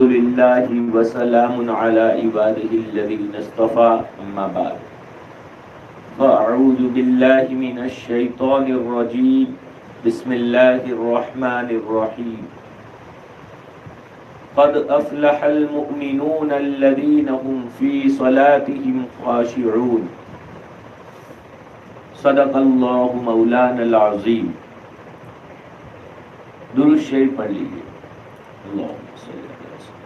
لله وسلام على عباده الذين اصطفى أما بعد فأعوذ بالله من الشيطان الرجيم بسم الله الرحمن الرحيم قد أفلح المؤمنون الذين هم في صلاتهم خاشعون صدق الله مولانا العظيم. درود شریف پڑھ لیجیے. اللہم صلی اللہ علیہ وسلم.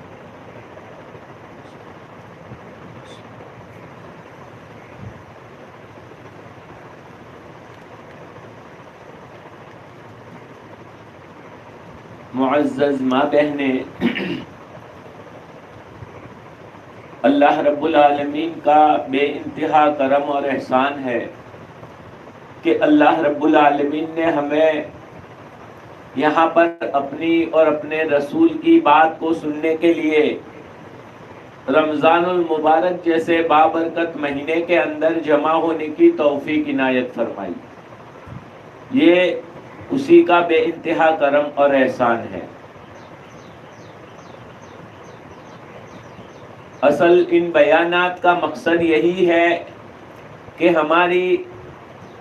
معزز ماں بہنیں، اللہ رب العالمین کا بے انتہا کرم اور احسان ہے کہ اللہ رب العالمین نے ہمیں یہاں پر اپنی اور اپنے رسول کی بات کو سننے کے لیے رمضان المبارک جیسے بابرکت مہینے کے اندر جمع ہونے کی توفیق عنایت فرمائی. یہ اسی کا بے انتہا کرم اور احسان ہے. اصل ان بیانات کا مقصد یہی ہے کہ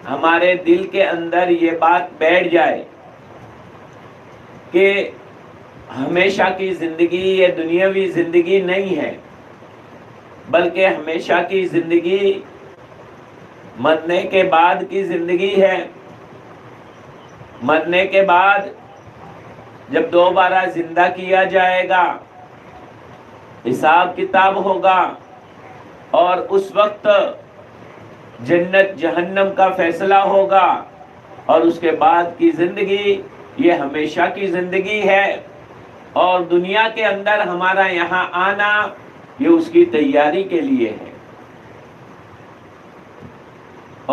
ہمارے دل کے اندر یہ بات بیٹھ جائے کہ ہمیشہ کی زندگی یہ دنیاوی زندگی نہیں ہے، بلکہ ہمیشہ کی زندگی مرنے کے بعد کی زندگی ہے. مرنے کے بعد جب دوبارہ زندہ کیا جائے گا، حساب کتاب ہوگا، اور اس وقت جنت جہنم کا فیصلہ ہوگا، اور اس کے بعد کی زندگی یہ ہمیشہ کی زندگی ہے. اور دنیا کے اندر ہمارا یہاں آنا یہ اس کی تیاری کے لیے ہے،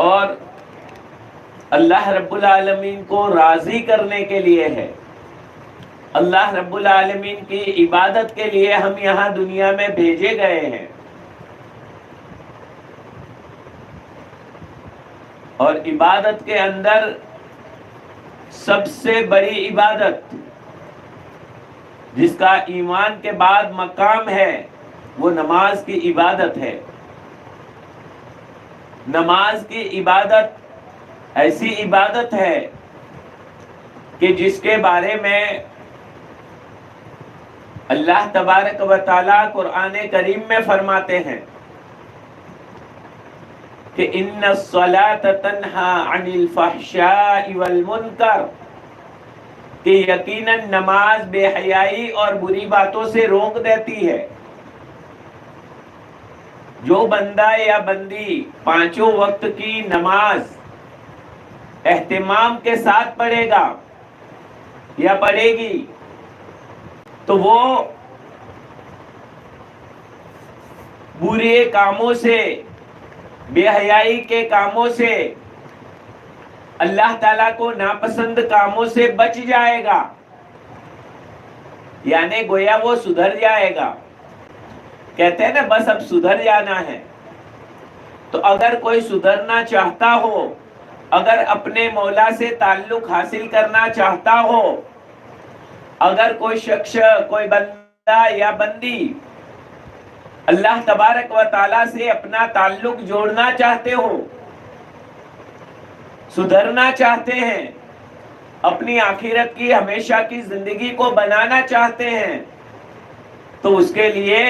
اور اللہ رب العالمین کو راضی کرنے کے لیے ہے. اللہ رب العالمین کی عبادت کے لیے ہم یہاں دنیا میں بھیجے گئے ہیں. اور عبادت کے اندر سب سے بڑی عبادت جس کا ایمان کے بعد مقام ہے وہ نماز کی عبادت ہے. نماز کی عبادت ایسی عبادت ہے کہ جس کے بارے میں اللہ تبارک و تعالی قرآن کریم میں فرماتے ہیں کہ ان الصلاۃ تنہی عن الفحشاء والمنکر، کہ یقیناً نماز بے حیائی اور بری باتوں سے روک دیتی ہے. جو بندہ یا بندی پانچوں وقت کی نماز اہتمام کے ساتھ پڑھے گا یا پڑھے گی تو وہ برے کاموں سے، بے حیائی کے کاموں سے، اللہ تعالیٰ کو ناپسند کاموں سے بچ جائے گا، یعنی گویا وہ سدھر جائے گا. کہتے ہیں نا بس اب سدھر جانا ہے. تو اگر کوئی سدھرنا چاہتا ہو، اگر اپنے مولا سے تعلق حاصل کرنا چاہتا ہو، اگر کوئی شخص، کوئی بندہ یا بندی اللہ تبارک و تعالیٰ سے اپنا تعلق جوڑنا چاہتے ہو، سدھرنا چاہتے ہیں، اپنی آخرت کی ہمیشہ کی زندگی کو بنانا چاہتے ہیں، تو اس کے لیے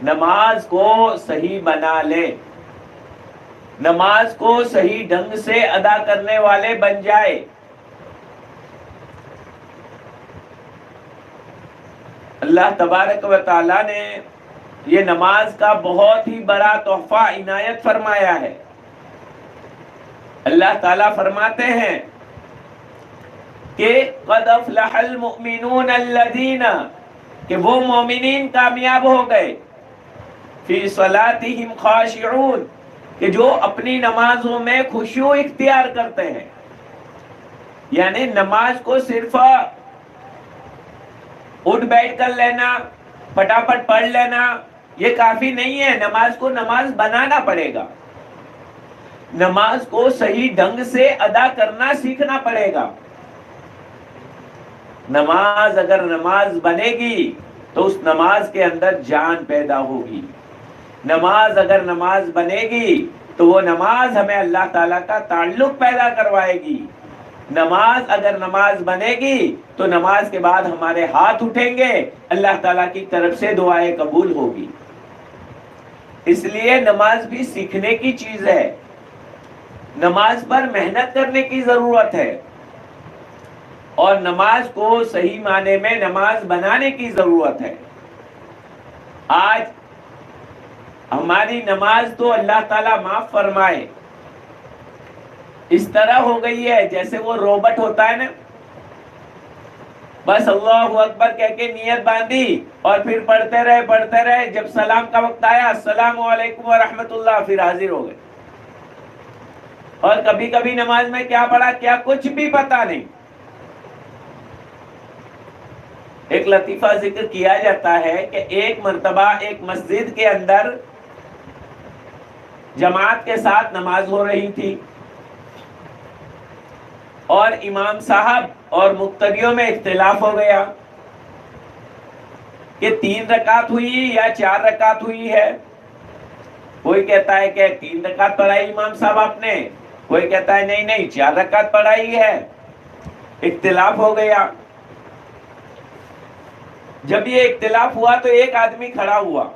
نماز کو صحیح بنا لے، نماز کو صحیح ڈھنگ سے ادا کرنے والے بن جائے. اللہ تبارک و تعالیٰ نے یہ نماز کا بہت ہی بڑا تحفہ عنایت فرمایا ہے. اللہ تعالیٰ فرماتے ہیں کہ قد افلح المؤمنون الذین، کہ وہ مومنین کامیاب ہو گئے، فی صلاتہم خاشعون، کہ جو اپنی نمازوں میں خشوع اختیار کرتے ہیں. یعنی نماز کو صرف اٹھ بیٹھ کر لینا، پٹافٹ پڑھ لینا یہ کافی نہیں ہے. نماز کو نماز بنانا پڑے گا، نماز کو صحیح ڈھنگ سے ادا کرنا سیکھنا پڑے گا. نماز اگر نماز بنے گی تو اس نماز کے اندر جان پیدا ہوگی. نماز اگر نماز بنے گی تو وہ نماز ہمیں اللہ تعالیٰ کا تعلق پیدا کروائے گی. نماز اگر نماز بنے گی تو نماز کے بعد ہمارے ہاتھ اٹھیں گے، اللہ تعالیٰ کی طرف سے دعائیں قبول ہوگی. اس لیے نماز بھی سیکھنے کی چیز ہے، نماز پر محنت کرنے کی ضرورت ہے، اور نماز کو صحیح معنی میں نماز بنانے کی ضرورت ہے. آج ہماری نماز تو اللہ تعالیٰ معاف فرمائے اس طرح ہو گئی ہے جیسے وہ روبٹ ہوتا ہے نا، بس اللہ اکبر کہہ کے نیت باندھی اور پھر پڑھتے رہے، جب سلام کا وقت آیا السلام علیکم ورحمۃ اللہ، پھر حاضر ہو گئے. اور کبھی کبھی نماز میں کیا پڑھا کیا کچھ بھی پتا نہیں. ایک لطیفہ ذکر کیا جاتا ہے کہ ایک مرتبہ ایک مسجد کے اندر جماعت کے ساتھ نماز ہو رہی تھی، اور امام صاحب اور مقتدیوں میں اختلاف ہو گیا کہ 3 رکعت ہوئی یا 4 رکعت ہوئی ہے. کوئی کہتا ہے کہ 3 رکعت پڑھائی امام صاحب آپ نے، کوئی کہتا ہے نہیں 4 رکعت پڑھائی ہے. اختلاف ہو گیا. جب یہ اختلاف ہوا تو ایک آدمی کھڑا ہوا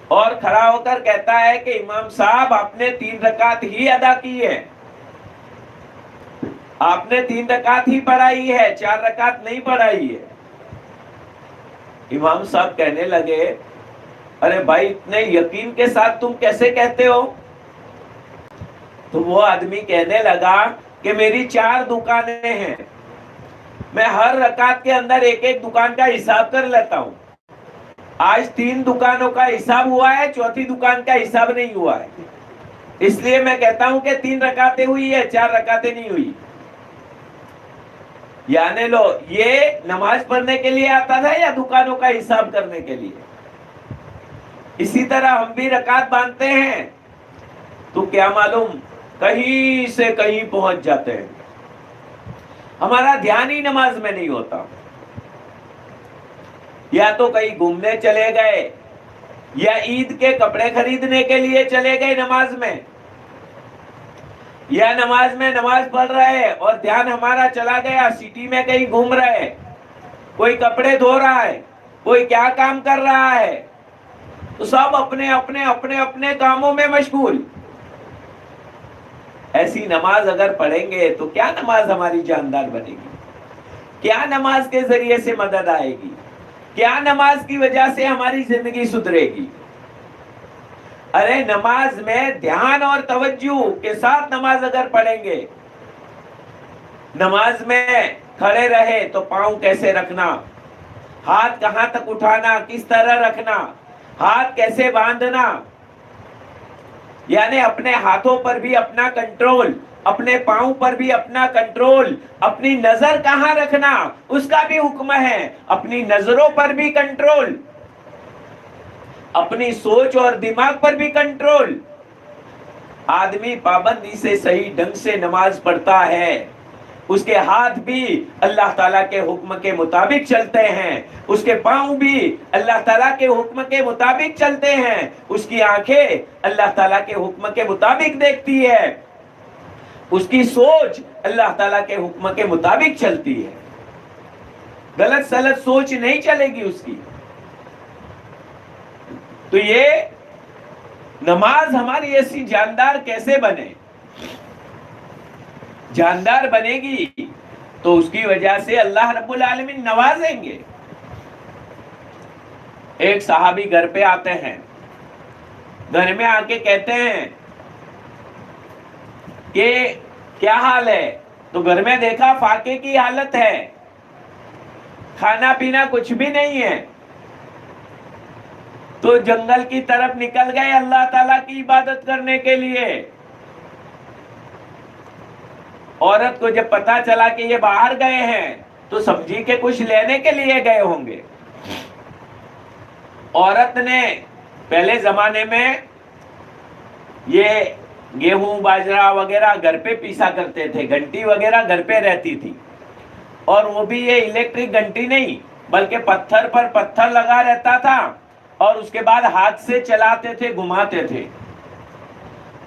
اور کھڑا ہو کر کہتا ہے کہ امام صاحب آپ نے 3 رکعت ہی ادا کی ہے، آپ نے 3 رکعت ہی پڑھائی ہے، 4 رکعت نہیں پڑھائی ہے. امام صاحب کہنے لگے ارے بھائی اتنے یقین کے ساتھ تم کیسے کہتے ہو؟ تو وہ آدمی کہنے لگا کہ میری 4 دکانیں ہیں، میں ہر رکعت کے اندر ایک دکان کا حساب کر لیتا ہوں. آج 3 دکانوں کا حساب ہوا ہے، 4تھی دکان کا حساب نہیں ہوا ہے، اس لیے میں کہتا ہوں کہ 3 رکعتیں ہوئی ہے، 4 رکعتیں نہیں ہوئی. یعنی لو یہ نماز پڑھنے کے لیے آتا تھا یا دکانوں کا حساب کرنے کے لیے؟ اسی طرح ہم بھی رکعت باندھتے ہیں تو کیا معلوم کہیں سے کہیں پہنچ جاتے ہیں، ہمارا دھیان ہی نماز میں نہیں ہوتا. یا تو کہیں گھومنے چلے گئے یا عید کے کپڑے خریدنے کے لیے چلے گئے نماز میں، یا نماز میں نماز پڑھ رہے اور دھیان ہمارا چلا گیا سٹی میں کہیں گھوم رہے، کوئی کپڑے دھو رہا ہے، کوئی کیا کام کر رہا ہے، تو سب اپنے کاموں میں مشغول. ایسی نماز اگر پڑھیں گے تو کیا نماز ہماری جاندار بنے گی؟ کیا نماز کے ذریعے سے مدد آئے گی؟ کیا نماز کی وجہ سے ہماری زندگی سدھرے گی؟ ارے نماز میں دھیان اور توجہ کے ساتھ نماز اگر پڑھیں گے، نماز میں کھڑے رہے تو پاؤں کیسے رکھنا، ہاتھ کہاں تک اٹھانا، کس طرح رکھنا، ہاتھ کیسے باندھنا، یعنی اپنے ہاتھوں پر بھی اپنا کنٹرول، اپنے پاؤں پر بھی اپنا کنٹرول، اپنی نظر کہاں رکھنا اس کا بھی حکم ہے، اپنی نظروں پر بھی کنٹرول، اپنی سوچ اور دماغ پر بھی کنٹرول. آدمی پابندی سے صحیح ڈھنگ سے نماز پڑھتا ہے، اس کے ہاتھ بھی اللہ تعالیٰ کے حکم کے مطابق چلتے ہیں، اس کے پاؤں بھی اللہ تعالیٰ کے حکم کے مطابق چلتے ہیں، اس کی آنکھیں اللہ تعالیٰ کے حکم کے مطابق دیکھتی ہے، اس کی سوچ اللہ تعالیٰ کے حکم کے مطابق چلتی ہے، غلط سلط سوچ نہیں چلے گی اس کی. تو یہ نماز ہماری ایسی جاندار کیسے بنے؟ جاندار بنے گی تو اس کی وجہ سے اللہ رب العالمین نوازیں گے. ایک صحابی گھر پہ آتے ہیں، گھر میں آ کے کہتے ہیں کہ کیا حال ہے؟ تو گھر میں دیکھا فاقے کی حالت ہے، کھانا پینا کچھ بھی نہیں ہے. تو جنگل کی طرف نکل گئے اللہ تعالیٰ کی عبادت کرنے کے لیے. عورت کو جب پتا چلا کہ یہ باہر گئے ہیں تو سمجھی کہ کچھ لینے کے لیے گئے ہوں گے. عورت نے پہلے زمانے میں یہ گیہوں باجرہ وغیرہ گھر پہ پیسا کرتے تھے، گھنٹی وغیرہ گھر پہ رہتی تھی، اور وہ بھی یہ الیکٹرک گھنٹی نہیں، بلکہ پتھر پر پتھر لگا رہتا تھا اور اس کے بعد ہاتھ سے چلاتے تھے، گھماتے تھے.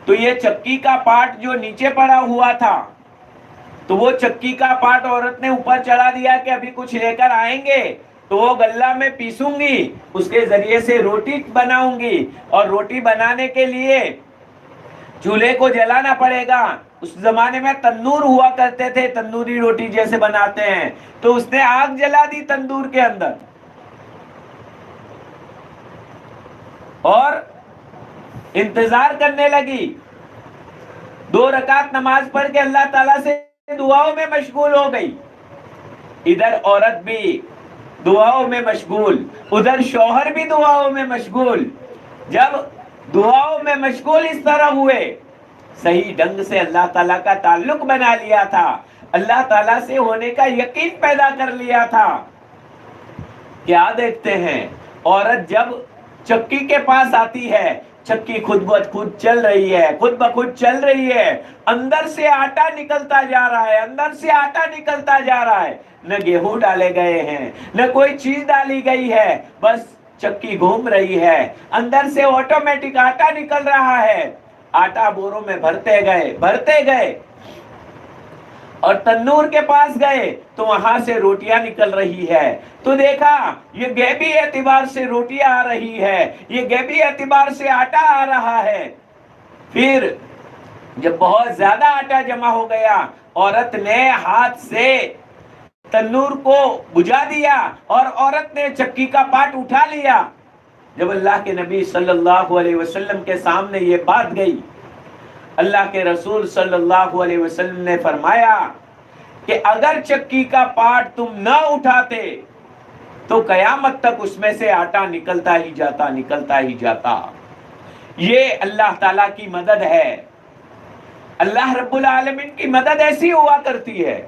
تو یہ چکی کا پارٹ جو نیچے پڑا ہوا تھا، تو وہ چکی کا پارٹ عورت نے اوپر چڑھا دیا کہ ابھی کچھ لے کر آئیں گے تو وہ غلہ میں پیسوں گی، اس کے ذریعے سے روٹی بناؤں گی، اور روٹی بنانے کے لیے چولہے کو جلانا پڑے گا. اس زمانے میں تندور ہوا کرتے تھے، تندوری روٹی جیسے بناتے ہیں، تو اس نے آگ جلا دی تندور کے اندر اور انتظار کرنے لگی. 2 رکعت نماز پڑھ کے اللہ تعالیٰ سے دعاؤں میں مشغول ہو گئی. ادھر عورت بھی دعاؤں میں مشغول، ادھر شوہر بھی دعاؤں میں مشغول. جب دعاؤں میں مشغول اس طرح ہوئے، صحیح ڈھنگ سے اللہ تعالیٰ کا تعلق بنا لیا تھا، اللہ تعالیٰ سے ہونے کا یقین پیدا کر لیا تھا. کیا دیکھتے ہیں، عورت جب چکی کے پاس آتی ہے، چکی خود بخود چل رہی ہے، خود بخود چل رہی ہے، اندر سے آٹا نکلتا جا رہا ہے، اندر سے آٹا نکلتا جا رہا ہے. نہ گیہوں ڈالے گئے ہیں، نہ کوئی چیز ڈالی گئی ہے، بس چکی گھوم رہی ہے، اندر سے آٹومیٹک آٹا نکل رہا ہے. آٹا بوروں میں بھرتے گئے اور تنور کے پاس گئے تو وہاں سے روٹیاں نکل رہی ہے. تو دیکھا یہ غیبی اعتبار سے روٹیاں آ رہی ہے، یہ غیبی اعتبار سے آٹا آ رہا ہے. پھر جب بہت زیادہ آٹا جمع ہو گیا، عورت نے ہاتھ سے تنور کو بجھا دیا اور عورت نے چکی کا پاٹ اٹھا لیا. جب اللہ کے نبی صلی اللہ علیہ وسلم کے سامنے یہ بات گئی، اللہ کے رسول صلی اللہ علیہ وسلم نے فرمایا کہ اگر چکی کا پاٹ تم نہ اٹھاتے تو قیامت تک اس میں سے آٹا نکلتا ہی جاتا. یہ اللہ تعالیٰ کی مدد ہے. اللہ رب العالمین کی مدد ایسی ہوا کرتی ہے،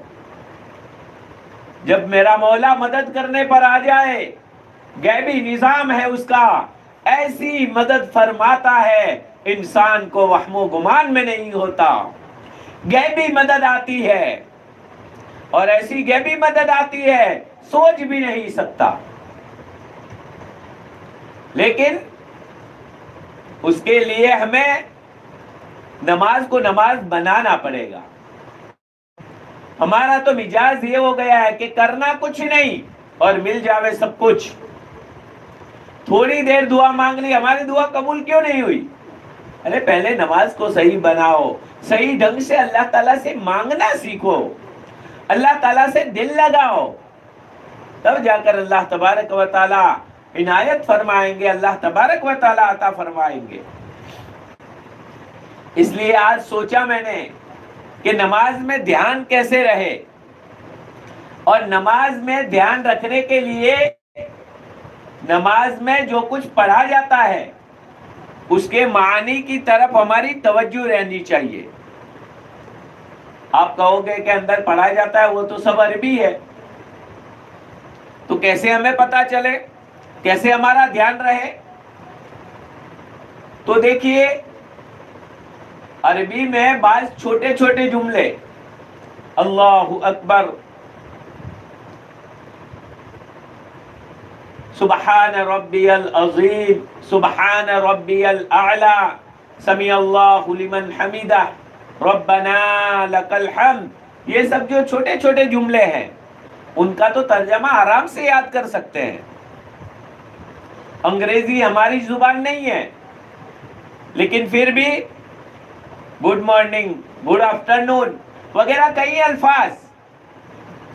جب میرا مولا مدد کرنے پر آ جائے، غیبی نظام ہے اس کا، ایسی مدد فرماتا ہے انسان کو وہم و گمان میں نہیں ہوتا. غیبی مدد آتی ہے اور ایسی غیبی مدد آتی ہے سوچ بھی نہیں سکتا. لیکن اس کے لیے ہمیں نماز کو نماز بنانا پڑے گا. ہمارا تو مزاج یہ ہو گیا ہے کہ کرنا کچھ نہیں اور مل جاوے سب کچھ. تھوڑی دیر دعا مانگ لی، ہماری دعا قبول کیوں نہیں ہوئی؟ ارے پہلے نماز کو صحیح بناؤ، صحیح ڈھنگ سے اللہ تعالیٰ سے مانگنا سیکھو، اللہ تعالیٰ سے دل لگاؤ، تب جا کر اللہ تبارک و تعالیٰ عنایت فرمائیں گے، اللہ تبارک و تعالیٰ عطا فرمائیں گے. اس لیے آج سوچا میں نے کہ نماز میں دھیان کیسے رہے، اور نماز میں دھیان رکھنے کے لیے نماز میں جو کچھ پڑھا جاتا ہے اس کے معنی کی طرف ہماری توجہ رہنی چاہیے. آپ کہو گے کہ اندر پڑھا جاتا ہے وہ تو سب عربی ہے، تو کیسے ہمیں پتا چلے، کیسے ہمارا دھیان رہے؟ تو دیکھیے عربی میں بعض چھوٹے چھوٹے جملے، اللہ اکبر، سبحان ربی العظیم، سبحان ربی الاعلی، سمیع اللہ لمن حمیدہ، ربنا لک الحمد، یہ سب جو چھوٹے چھوٹے جملے ہیں ان کا تو ترجمہ آرام سے یاد کر سکتے ہیں. انگریزی ہماری زبان نہیں ہے، لیکن پھر بھی گڈ مارننگ، گڈ آفٹرنون وغیرہ کئی الفاظ،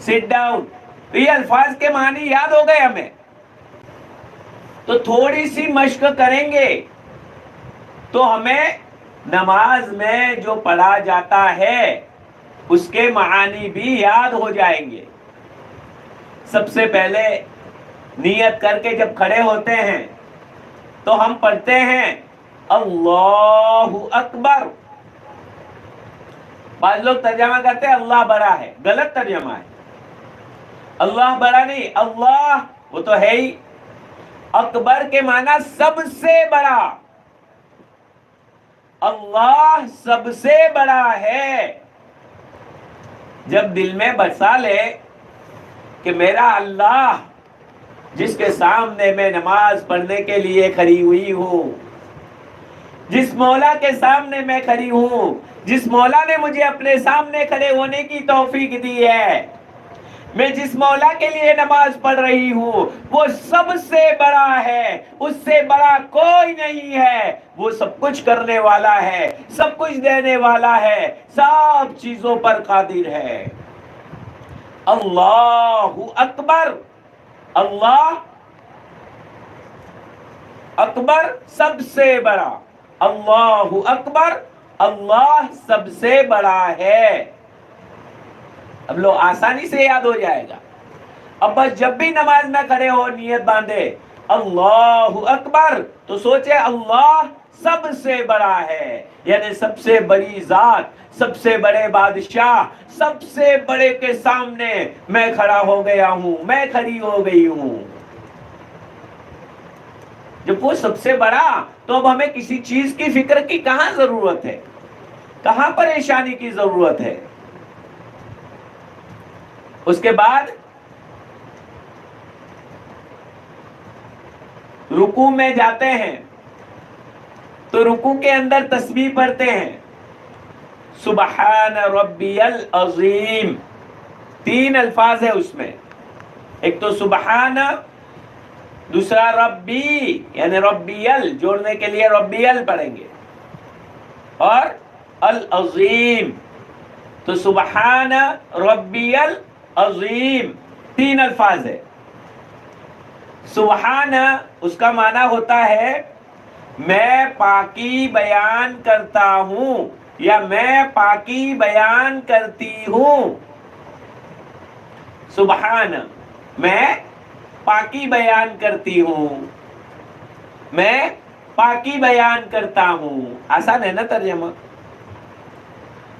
سٹ ڈاؤن، تو یہ الفاظ کے معنی یاد ہو گئے ہمیں. تو تھوڑی سی مشق کریں گے تو ہمیں نماز میں جو پڑھا جاتا ہے اس کے معانی بھی یاد ہو جائیں گے. سب سے پہلے نیت کر کے جب کھڑے ہوتے ہیں تو ہم پڑھتے ہیں اللہ اکبر. بعض لوگ ترجمہ کرتے ہیں اللہ بڑا ہے، غلط ترجمہ ہے. اللہ بڑا نہیں، اللہ وہ تو ہے ہی. اکبر کے معنی سب سے بڑا، اللہ سب سے بڑا ہے. جب دل میں بسا لے کہ میرا اللہ جس کے سامنے میں نماز پڑھنے کے لیے کھڑی ہوئی ہوں، جس مولا کے سامنے میں کھڑی ہوں، جس مولا نے مجھے اپنے سامنے کھڑے ہونے کی توفیق دی ہے، میں جس مولا کے لیے نماز پڑھ رہی ہوں وہ سب سے بڑا ہے، اس سے بڑا کوئی نہیں ہے، وہ سب کچھ کرنے والا ہے، سب کچھ دینے والا ہے، سب چیزوں پر قادر ہے۔ اللہ اکبر، اللہ اکبر سب سے بڑا، اللہ اکبر، اللہ سب سے بڑا ہے۔ اب لو آسانی سے یاد ہو جائے گا۔ اب بس جب بھی نماز میں کھڑے ہو نیت باندھے اللہ اکبر تو سوچے اللہ سب سے بڑا ہے، یعنی سب سے بڑی ذات، سب سے بڑے بادشاہ، سب سے بڑے کے سامنے میں کھڑا ہو گیا ہوں، میں کھڑی ہو گئی ہوں۔ جب وہ سب سے بڑا تو اب ہمیں کسی چیز کی فکر کی کہاں ضرورت ہے، کہاں پریشانی کی ضرورت ہے۔ اس کے بعد رکوع میں جاتے ہیں تو رکوع کے اندر تسبیح پڑھتے ہیں، سبحان ربی العظیم، 3 الفاظ ہے اس میں، ایک تو سبحان، دوسرا ربی یعنی ربی ال جوڑنے کے لیے ربی ال پڑھیں گے، اور العظیم، تو سبحان ربی العظیم 3 الفاظ ہے۔ سبحان اس کا معنی ہوتا ہے میں پاکی بیان کرتا ہوں یا میں پاکی بیان کرتی ہوں۔ سبحان میں پاکی بیان کرتی ہوں، میں پاکی بیان کرتا ہوں، آسان ہے نا ترجمہ۔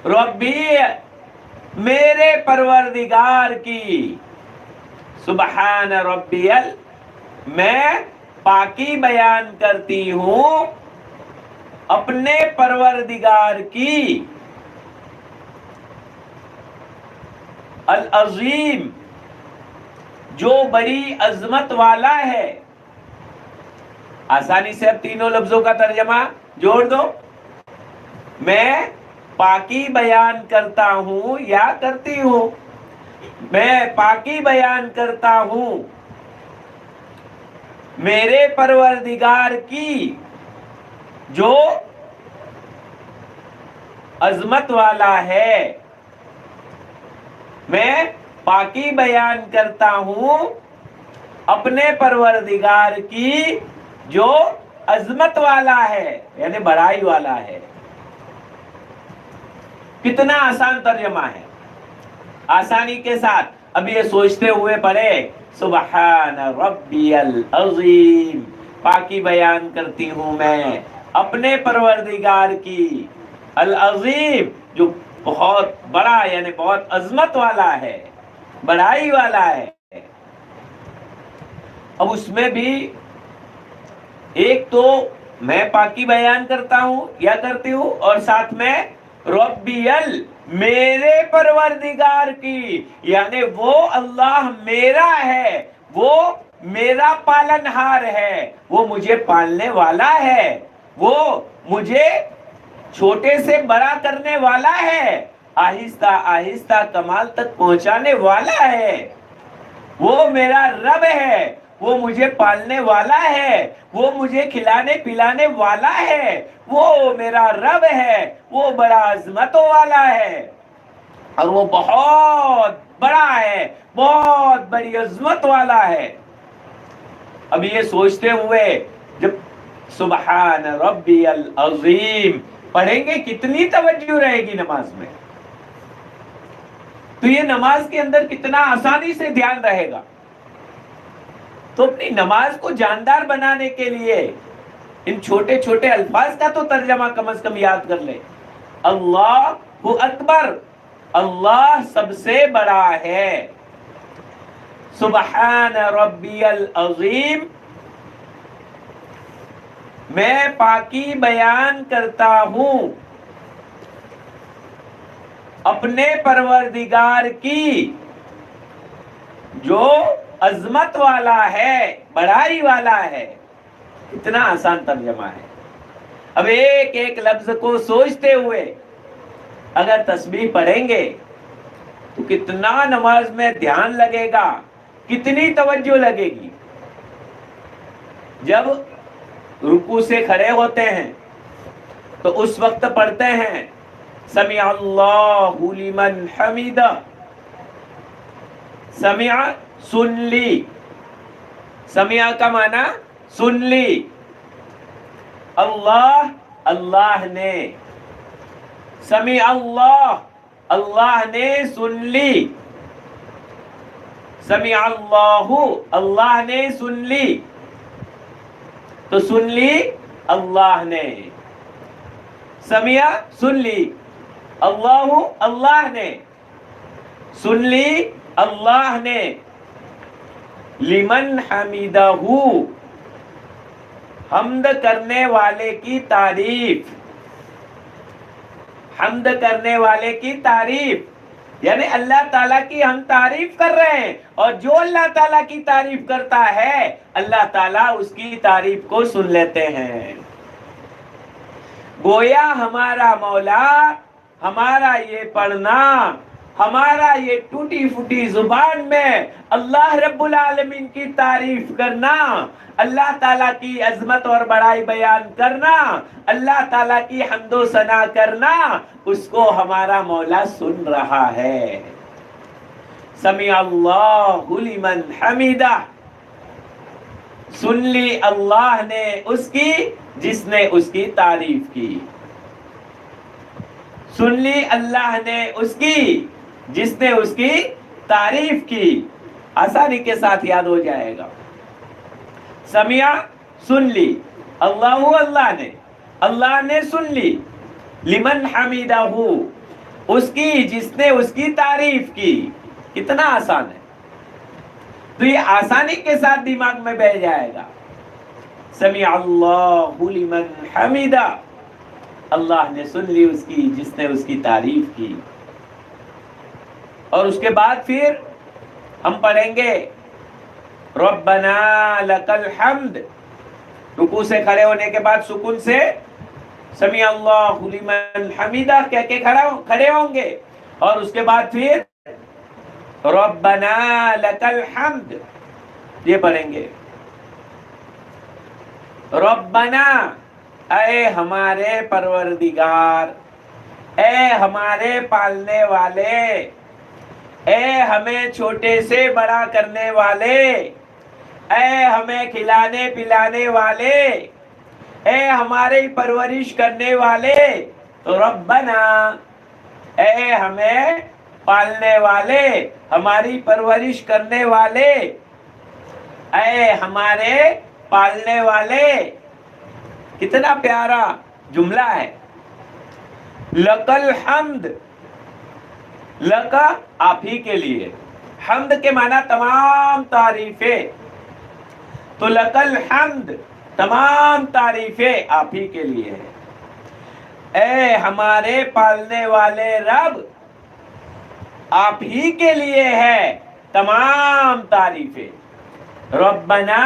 ربی میرے پروردگار کی، سبحان ربی ال میں پاکی بیان کرتی ہوں اپنے پروردگار کی، العظیم جو بڑی عظمت والا ہے۔ آسانی سے اب تینوں لفظوں کا ترجمہ جوڑ دو، میں پاکی بیان کرتا ہوں یا کرتی ہوں، میں پاکی بیان کرتا ہوں میرے پروردگار کی جو عظمت والا ہے، میں پاکی بیان کرتا ہوں اپنے پروردگار کی جو عظمت والا ہے یعنی بڑائی والا ہے۔ کتنا آسان ترجمہ ہے، آسانی کے ساتھ۔ اب یہ سوچتے ہوئے پڑھے سبحان ربی العظیم، پاکی بیان کرتی ہوں میں اپنے پروردگار کی، العظیم جو بہت بڑا یعنی بہت عظمت والا ہے، بڑائی والا ہے۔ اب اس میں بھی ایک تو میں پاکی بیان کرتا ہوں یا کرتی ہوں، اور ساتھ میں ربی ال میرے پروردگار کی، یعنی وہ اللہ میرا ہے، وہ میرا پالنہار ہے، وہ مجھے پالنے والا ہے، وہ مجھے چھوٹے سے بڑا کرنے والا ہے، آہستہ آہستہ کمال تک پہنچانے والا ہے، وہ میرا رب ہے، وہ مجھے پالنے والا ہے، وہ مجھے کھلانے پلانے والا ہے، وہ میرا رب ہے، وہ بڑا عظمتوں والا ہے، اور وہ بہت بڑا ہے، بہت بڑی عظمت والا ہے۔ اب یہ سوچتے ہوئے جب سبحان ربی العظیم پڑھیں گے کتنی توجہ رہے گی نماز میں، تو یہ نماز کے اندر کتنا آسانی سے دھیان رہے گا۔ تو اپنی نماز کو جاندار بنانے کے لیے ان چھوٹے چھوٹے الفاظ کا تو ترجمہ کم از کم یاد کر لے۔ اللہ اکبر، اللہ سب سے بڑا ہے، سبحان ربی العظیم میں پاکی بیان کرتا ہوں اپنے پروردگار کی جو عظمت والا ہے، بڑائی والا ہے۔ اتنا آسان ترجمہ ہے۔ اب ایک ایک لفظ کو سوچتے ہوئے اگر تسبیح پڑھیں گے تو کتنا نماز میں دھیان لگے گا، کتنی توجہ لگے گی۔ جب رکوع سے کھڑے ہوتے ہیں تو اس وقت پڑھتے ہیں سمع اللہ لمن حمیدہ، سمع سن لی، سمع کا معنی سن لی، اللہ اللہ نے، سمع اللہ اللہ نے سن لی، سمع اللہ اللہ نے سن لی، تو سن لی اللہ نے، سمع سن لی، اللہ اللہ نے، سن لی اللہ نے، لمن حمیدہ، حمد کرنے والے کی تعریف، حمد کرنے والے کی تعریف، یعنی اللہ تعالیٰ کی ہم تعریف کر رہے ہیں، اور جو اللہ تعالیٰ کی تعریف کرتا ہے اللہ تعالیٰ اس کی تعریف کو سن لیتے ہیں۔ گویا ہمارا مولا ہمارا یہ پڑھنا، ہمارا یہ ٹوٹی پھوٹی زبان میں اللہ رب العالمین کی تعریف کرنا، اللہ تعالیٰ کی عظمت اور بڑائی بیان کرنا، اللہ تعالیٰ کی حمد و ثنا کرنا، اس کو ہمارا مولا سن رہا ہے۔ سمع اللہ لمن حمیدہ، سن لی اللہ نے اس کی جس نے اس کی تعریف کی، سن لی اللہ نے اس کی جس نے اس کی تعریف کی۔ آسانی کے ساتھ یاد ہو جائے گا۔ سمع سن لی، اللہ اللہ نے سن لی، لمن حمیدہ اس کی جس نے اس کی تعریف کی۔ کتنا آسان ہے، تو یہ آسانی کے ساتھ دماغ میں بیٹھ جائے گا۔ سمع اللہ لمن حمیدہ، اللہ نے سن لی اس کی جس نے اس کی تعریف کی۔ اور اس کے بعد پھر ہم پڑھیں گے ربنا لک الحمد، رکوع سے کھڑے ہونے کے بعد سکون سے سمع اللہ لمن حمیدہ کہہ کے کھڑے ہوں گے، اور اس کے بعد پھر ربنا لک الحمد یہ پڑھیں گے۔ ربنا، اے ہمارے پروردگار، اے ہمارے پالنے والے، اے ہمیں چھوٹے سے بڑا کرنے والے، اے ہمیں کھلانے پلانے والے، اے ہماری پرورش کرنے والے، تو ربنا، اے ہمیں پالنے والے، ہماری پرورش کرنے والے، اے ہمارے پالنے والے۔ کتنا پیارا جملہ ہے۔ لک الحمد، لک آپ ہی کے لیے، حمد کے معنی تمام تعریفیں، تو لک الحمد تمام تعریفیں آپ ہی کے لیے ہے۔ اے ہمارے پالنے والے رب، آپ ہی کے لیے ہے تمام تعریفیں۔ ربنا،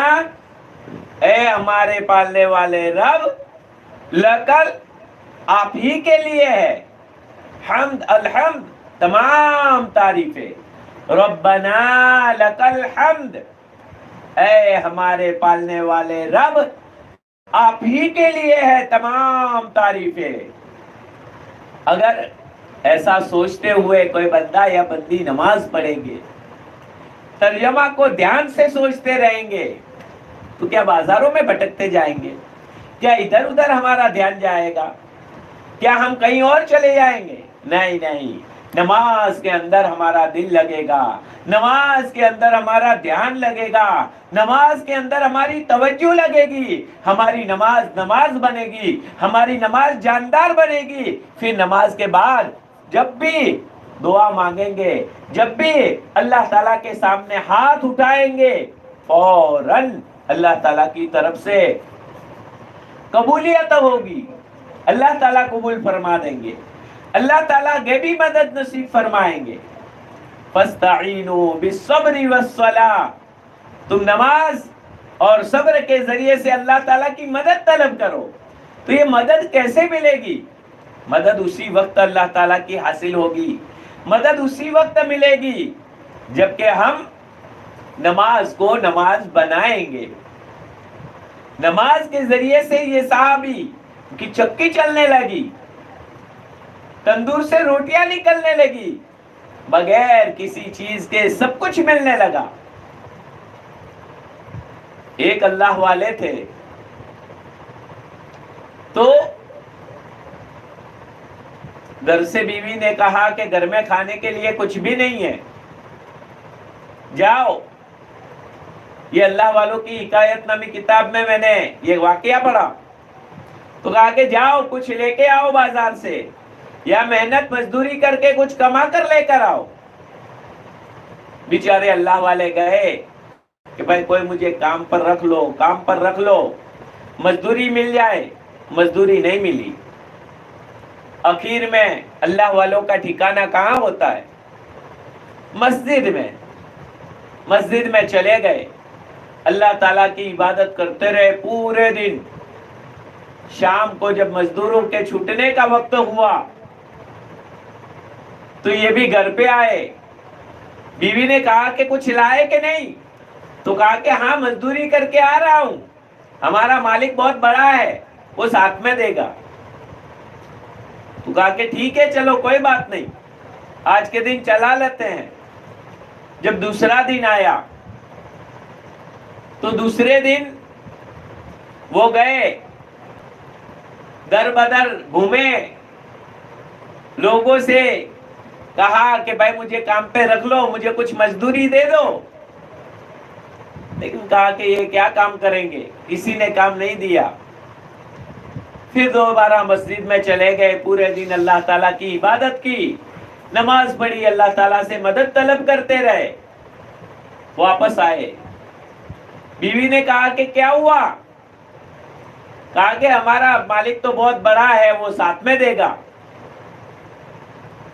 اے ہمارے پالنے والے رب، لکل آپ ہی کے لیے ہے، حمد الحمد تمام تعریفیں۔ ربنا لک الحمد، اے ہمارے پالنے والے رب، آپ ہی کے لیے ہے تمام تعریفیں۔ اگر ایسا سوچتے ہوئے کوئی بندہ یا بندی نماز پڑھیں گے، ترجمہ کو دھیان سے سوچتے رہیں گے، تو کیا بازاروں میں بھٹکتے جائیں گے؟ کیا ادھر ادھر ہمارا دھیان جائے گا؟ کیا ہم کہیں اور چلے جائیں گے؟ نہیں نہیں، نماز کے اندر ہمارا دل لگے گا، نماز کے اندر ہمارا دھیان لگے گا، نماز کے اندر ہماری توجہ لگے گی، ہماری نماز بنے گی، ہماری نماز جاندار بنے گی۔ پھر نماز کے بعد جب بھی دعا مانگیں گے، جب بھی اللہ تعالیٰ کے سامنے ہاتھ اٹھائیں گے، فوراً اللہ تعالیٰ کی طرف سے قبولیت ہوگی، اللہ تعالیٰ قبول فرما دیں گے، اللہ تعالیٰ غیبی مدد نصیب فرمائیں گے۔ فاستعینوا بالصبر والصلاۃ، تم نماز اور صبر کے ذریعے سے اللہ تعالیٰ کی مدد طلب کرو. تو یہ مدد کیسے ملے گی؟ مدد اسی وقت اللہ تعالیٰ کی حاصل ہوگی، مدد اسی وقت ملے گی جبکہ ہم نماز کو نماز بنائیں گے. نماز کے ذریعے سے یہ صحابی کی چکی چلنے لگی، تندور سے روٹیاں نکلنے لگی، بغیر کسی چیز کے سب کچھ ملنے لگا. ایک اللہ والے تھے، تو گھر سے بیوی نے کہا کہ گھر میں کھانے کے لیے کچھ بھی نہیں ہے، جاؤ. یہ اللہ والوں کی حکایت نامی کتاب میں نے یہ واقعہ پڑھا. تو کہا کہ جاؤ کچھ لے کے آؤ بازار سے، یا محنت مزدوری کر کے کچھ کما کر لے کر آؤ. بیچارے اللہ والے گئے کہ بھائی کوئی مجھے کام پر رکھ لو، کام پر رکھ لو، مزدوری مل جائے. مزدوری نہیں ملی. آخر میں اللہ والوں کا ٹھکانہ کہاں ہوتا ہے؟ مسجد میں. مسجد میں چلے گئے، اللہ تعالیٰ کی عبادت کرتے رہے پورے دن. شام کو جب مزدوروں کے چھوٹنے کا وقت ہوا تو یہ بھی گھر پہ آئے. بیوی نے کہا کہ کچھ لائے کہ نہیں؟ تو کہا کہ ہاں مزدوری کر کے آ رہا ہوں، ہمارا مالک بہت بڑا ہے، وہ ساتھ میں دے گا. تو کہا کہ ٹھیک ہے چلو کوئی بات نہیں، آج کے دن چلا لیتے ہیں. جب دوسرا دن آیا تو دوسرے دن وہ گئے، در بدر گھومے، لوگوں سے کہا کہ بھائی مجھے کام پہ رکھ لو، مجھے کچھ مزدوری دے دو. لیکن کہا کہ یہ کیا کام کریں گے، کسی نے کام نہیں دیا. پھر دوبارہ مسجد میں چلے گئے، پورے دن اللہ تعالیٰ کی عبادت کی، نماز پڑھی، اللہ تعالیٰ سے مدد طلب کرتے رہے. واپس آئے، بیوی نے کہا کہ کیا ہوا؟ کہا کہ ہمارا مالک تو بہت بڑا ہے، وہ ساتھ میں دے گا.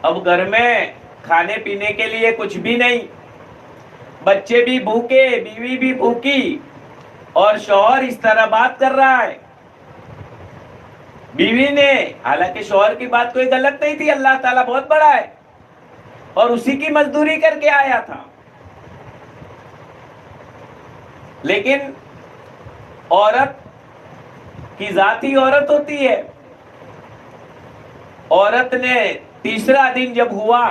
اب گھر میں کھانے پینے کے لیے کچھ بھی نہیں، بچے بھی بھوکے، بیوی بھی بھوکی، اور شوہر اس طرح بات کر رہا ہے. بیوی نے، حالانکہ شوہر کی بات کوئی غلط نہیں تھی، اللہ تعالیٰ بہت بڑا ہے اور اسی کی مزدوری کر کے آیا تھا. لیکن عورت کی ذاتی عورت ہوتی ہے. عورت نے تیسرا دن جب ہوا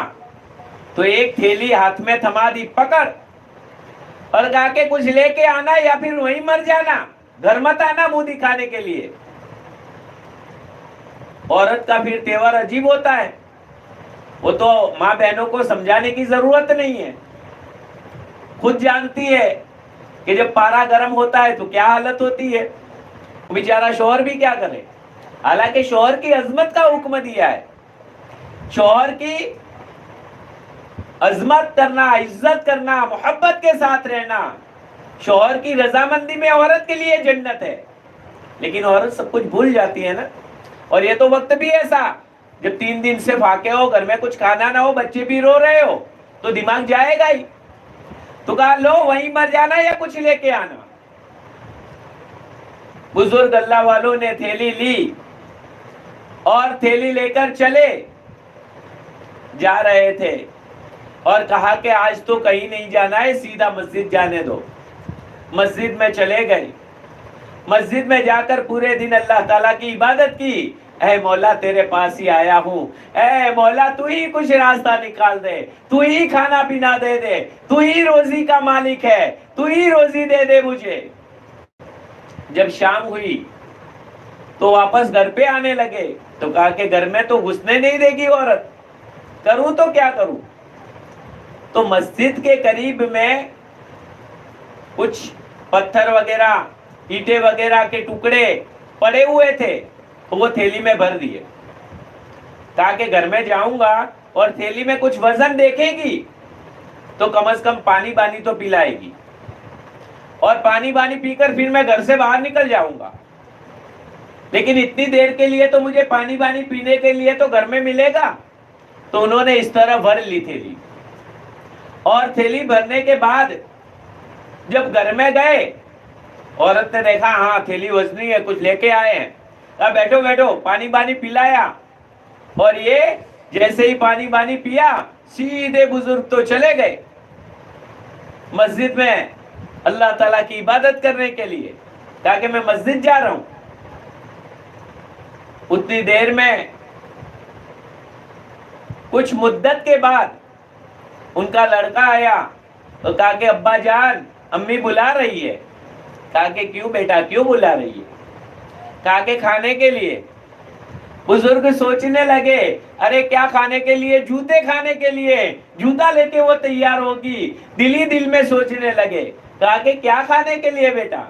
تو ایک تھیلی ہاتھ میں تھما دی، پکڑ، اور کہا کہ کچھ لے کے آنا یا پھر وہیں مر جانا، گھر مت آنا منہ دکھانے کے لیے. عورت کا پھر تیور عجیب ہوتا ہے، وہ تو ماں بہنوں کو سمجھانے کی ضرورت نہیں ہے، خود جانتی ہے کہ جب پارا گرم ہوتا ہے تو کیا حالت ہوتی ہے. بیچارہ شوہر بھی کیا کرے، حالانکہ شوہر کی عظمت کا حکم دیا ہے. شوہر کی عظمت کرنا، عزت کرنا، محبت کے ساتھ رہنا، شوہر کی رضامندی میں عورت کے لیے جنت ہے. لیکن عورت سب کچھ بھول جاتی ہے نا. اور یہ تو وقت بھی ایسا جب 3 دن سے فاقے ہو، گھر میں کچھ کھانا نہ ہو، بچے بھی رو رہے ہو، تو دماغ جائے گا ہی. تو کہا لو وہیں مر جانا یا کچھ لے کے آنا. بزرگ اللہ والوں نے تھیلی لی اور تھیلی لے کر چلے جا رہے تھے، اور کہا کہ آج تو کہیں نہیں جانا ہے، سیدھا مسجد جانے دو. مسجد میں چلے گئے. مسجد میں جا کر پورے دن اللہ تعالیٰ کی عبادت کی. اے مولا تیرے پاس ہی آیا ہوں، اے مولا تو ہی کچھ راستہ نکال دے، تو ہی کھانا پینا دے دے، تو ہی روزی کا مالک ہے، تو ہی روزی دے دے مجھے. جب شام ہوئی تو واپس گھر پہ آنے لگے تو کہا کہ گھر میں تو گھسنے نہیں دے گی عورت، کروں تو کیا کروں. تو مسجد کے قریب میں کچھ پتھر وغیرہ، اینٹیں وغیرہ کے ٹکڑے پڑے ہوئے تھے، وہ تھیلی میں بھر دیے. کہا کہ گھر میں جاؤں گا اور تھیلی میں کچھ وزن دیکھے گی تو کم از کم پانی بانی تو پلائے گی، اور پانی بانی پی کر پھر میں گھر سے باہر نکل جاؤں گا. لیکن اتنی دیر کے لیے تو مجھے پانی بانی پینے کے لیے تو گھر میں ملے گا. تو انہوں نے اس طرح بھر لی تھیلی، اور تھیلی بھرنے کے بعد جب گھر میں گئے عورت نے دیکھا ہاں تھیلی وزنی ہے، کچھ لے کے آئے ہیں، کہا بیٹھو بیٹھو، پانی بانی پلایا، اور یہ جیسے ہی پانی بانی پیا سیدھے بزرگ تو چلے گئے مسجد میں اللہ تعالیٰ کی عبادت کرنے کے لیے، کہا کہ میں مسجد جا رہا ہوں۔ اتنی دیر میں کچھ مدت کے بعد ان کا لڑکا آیا تو کہا کہ ابا جان امی بلا رہی ہے۔ کہا کہ کیوں بیٹا، کیوں بلا رہی ہے؟ کہا کہ کھانے کے لیے۔ بزرگ سوچنے لگے ارے کیا کھانے کے لیے؟ جوتے کھانے کے لیے، جوتا لے کے وہ تیار ہوگی۔ دل ہی دل میں سوچنے لگے، کہا کہ کیا کھانے کے لیے بیٹا؟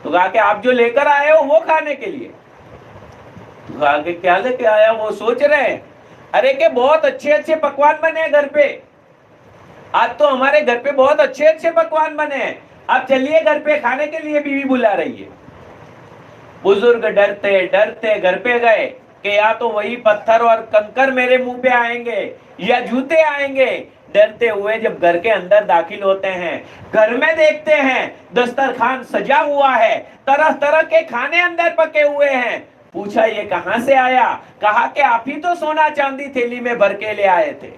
تو کہا کہ آپ جو لے کر آئے ہو وہ کھانے کے لیے۔ تو کہا کہ کیا لے کے آیا؟ وہ سوچ رہے ہیں ارے کہ بہت اچھے اچھے پکوان بنے ہیں گھر پہ، آج تو ہمارے گھر پہ بہت اچھے اچھے پکوان بنے ہیں، آپ چلیے گھر پہ کھانے کے لیے، بیوی بلا رہی ہے۔ بزرگ ڈرتے ڈرتے گھر پہ گئے کہ یا تو وہی پتھر اور کنکر میرے منہ پہ آئیں گے یا جوتے آئیں گے۔ ڈرتے ہوئے جب گھر کے اندر داخل ہوتے ہیں، گھر میں دیکھتے ہیں دسترخوان سجا ہوا ہے، طرح طرح کے کھانے اندر پکے ہوئے ہیں۔ پوچھا یہ کہاں سے آیا؟ کہا کہ آپ ہی تو سونا چاندی تھیلی میں بھر کے لے آئے تھے۔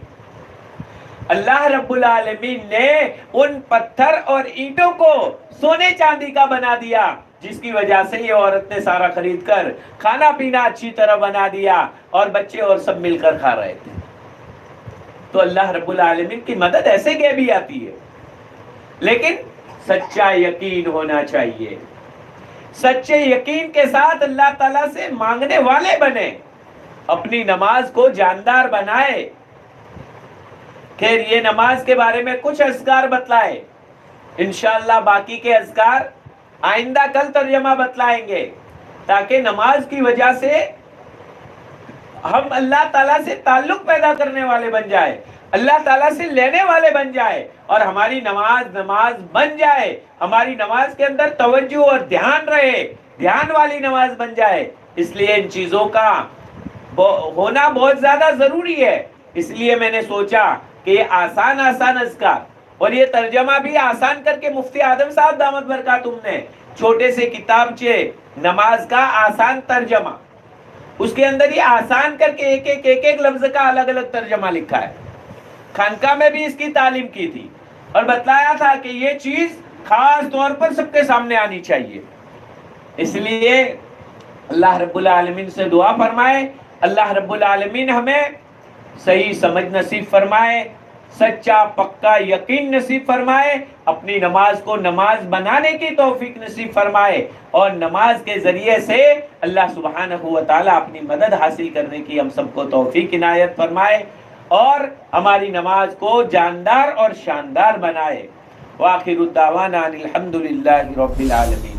اللہ رب العالمین نے ان پتھر اور اینٹوں کو سونے چاندی کا بنا دیا، جس کی وجہ سے یہ عورت نے سارا خرید کر کھانا پینا اچھی طرح بنا دیا اور بچے اور سب مل کر کھا رہے تھے۔ تو اللہ رب العالمین کی مدد ایسے غیبی آتی ہے، لیکن سچا یقین ہونا چاہیے۔ سچے یقین کے ساتھ اللہ تعالیٰ سے مانگنے والے بنے، اپنی نماز کو جاندار بنائے۔ خیر یہ نماز کے بارے میں کچھ اذکار بتلائے، انشاءاللہ باقی کے اذکار آئندہ کل ترجمہ بتلائیں گے، تاکہ نماز کی وجہ سے ہم اللہ تعالیٰ سے تعلق پیدا کرنے والے بن جائے، اللہ تعالیٰ سے لینے والے بن جائے، اور ہماری نماز بن جائے، ہماری نماز کے اندر توجہ اور دھیان رہے، دھیان والی نماز بن جائے۔ اس لیے ان چیزوں کا ہونا بہت زیادہ ضروری ہے۔ اس لیے میں نے سوچا کہ یہ آسان اذکار، اور یہ ترجمہ بھی آسان کر کے مفتی اعظم صاحب دامت برکاتہم نے چھوٹے سے کتابچے نماز کا آسان ترجمہ، اس کے اندر یہ آسان کر کے ایک لفظ کا الگ الگ ترجمہ لکھا ہے۔ خانقاہ میں بھی اس کی تعلیم کی تھی اور بتلایا تھا کہ یہ چیز خاص طور پر سب کے سامنے آنی چاہیے۔ اس لیے اللہ رب العالمین سے دعا فرمائے، اللہ رب العالمین ہمیں صحیح سمجھ نصیب فرمائے، سچا پکا یقین نصیب فرمائے، اپنی نماز کو نماز بنانے کی توفیق نصیب فرمائے، اور نماز کے ذریعے سے اللہ سبحانہ و تعالیٰ اپنی مدد حاصل کرنے کی ہم سب کو توفیق عنایت فرمائے، اور ہماری نماز کو جاندار اور شاندار بنائے۔ وآخر الدعوانا الحمدللہ رب العالمین۔